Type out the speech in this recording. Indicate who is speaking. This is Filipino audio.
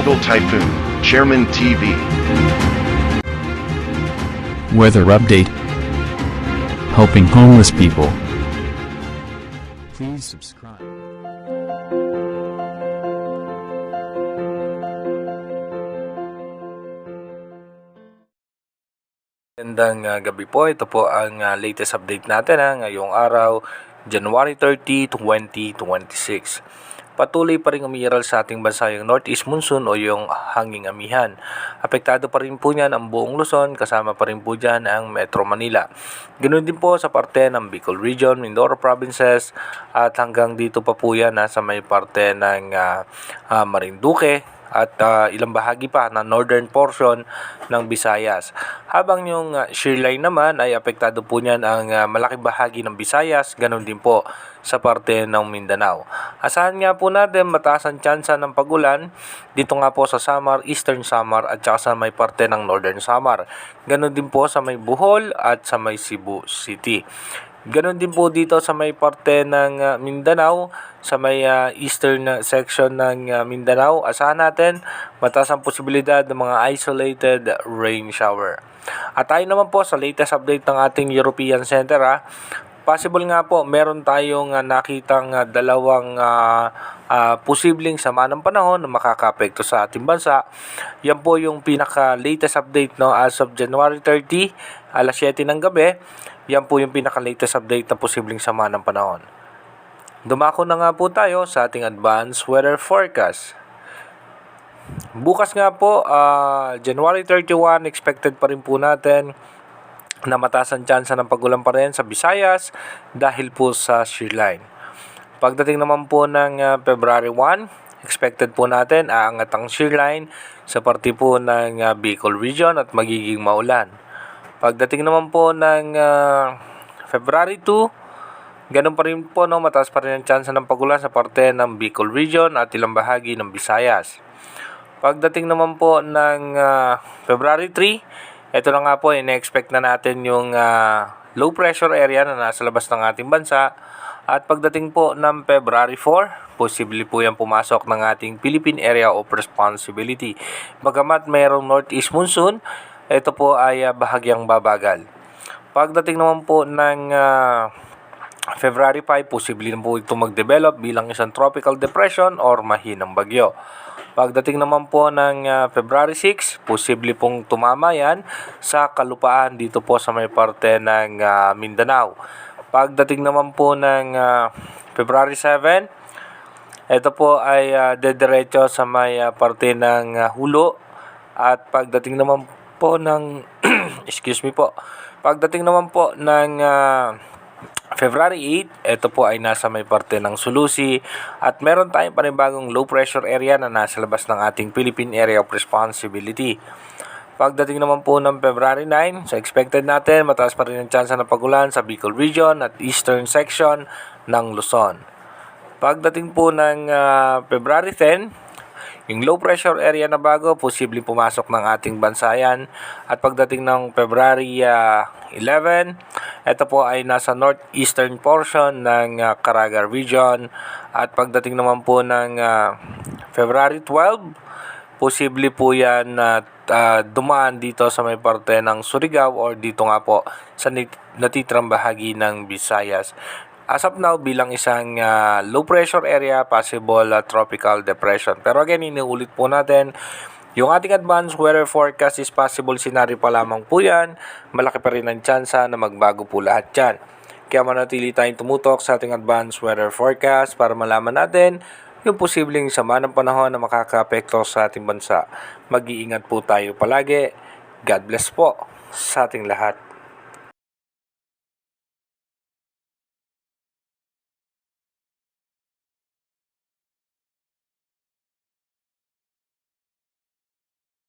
Speaker 1: Tropical Typhoon, Chairman TV.
Speaker 2: Weather update. Helping homeless people. Please subscribe.
Speaker 3: Magandang gabi po. Ito po ang latest update natin ngayong araw, January 30, 2026. Patuloy pa rin umiiral sa ating bansa yung Northeast Monsoon o yung hanging amihan. Apektado pa rin po niyan ang buong Luzon, kasama pa rin po dyan ang Metro Manila. Ganoon din po sa parte ng Bicol Region, Mindoro Provinces at hanggang dito pa po yan sa may parte ng Marinduque at ilang bahagi pa ng northern portion ng Visayas. Habang yung shear line naman ay apektado po niyan ang malaking bahagi ng Visayas, ganoon din po sa parte ng Mindanao. Asahan nga po natin mataas ang tsansa ng pagulan dito nga po sa Samar, Eastern Samar at saka sa may parte ng Northern Samar. Ganoon din po sa may Bohol at sa may Cebu City. Ganon din po dito sa may parte ng Mindanao, sa may eastern section ng Mindanao. Asahan natin mataas ang posibilidad ng mga isolated rain shower. At tayo naman po sa latest update ng ating European Center. Possible nga po meron tayong nakitang dalawang posibleng sama ng panahon na makakaapekto sa ating bansa. Yan po yung pinaka-latest update as of January 30, alas 7 ng gabi. Yan po yung pinaka-latest update na posibleng sama ng panahon. Dumako na nga po tayo sa ating advanced weather forecast. Bukas nga po, January 31, expected pa rin po natin na mataas ang tsansa ng pagulan pa rin sa Visayas dahil po sa shear line. Pagdating naman po ng February 1, expected po natin aangat ang shear line sa parte po ng Bicol Region at magiging maulan. Pagdating naman po ng February 2, ganun pa rin po mataas pa rin ang tsansa ng pagulan sa parte ng Bicol Region at ilang bahagi ng Visayas. Pagdating naman po ng February 3, ito na nga po, ina-expect na natin yung low pressure area na nasa labas ng ating bansa. At pagdating po ng February 4, posible po yan pumasok ng ating Philippine Area of Responsibility. Bagamat mayroong Northeast Monsoon, ito po ay bahagyang babagal. Pagdating naman po ng February 5, posible po ito mag-develop bilang isang tropical depression or mahinang bagyo. Pagdating naman po ng February 6, posible pong tumama yan sa kalupaan dito po sa may parte ng Mindanao. Pagdating naman po ng February 7, ito po ay dediretso sa may parte ng Hulo. At pagdating naman po ng pagdating naman po ng February 8, ito po ay nasa may parte ng Sulusi at meron tayong panibagong low pressure area na nasa labas ng ating Philippine Area of Responsibility. Pagdating naman po ng February 9, so expected natin mataas pa rin ang tsansa ng pagulan sa Bicol Region at eastern section ng Luzon. Pagdating po ng February 10, yung low pressure area na bago, posibleng pumasok ng ating bansa yan. At pagdating ng February 11, ito po ay nasa northeastern portion ng Caraga Region. At pagdating naman po ng February 12, posible po yan na dumaan dito sa may parte ng Surigao or dito nga po sa natitirang bahagi ng Visayas. As of now, bilang isang low pressure area, possible tropical depression. Pero again, iniulit po natin, yung ating advanced weather forecast is possible scenario pa lamang po yan. Malaki pa rin ang tsansa na magbago po lahat yan. Kaya manatili tayong tumutok sa ating advanced weather forecast para malaman natin yung posibleng sama ng panahon na makakaapekto sa ating bansa. Mag-iingat po tayo palagi. God bless po sa ating lahat.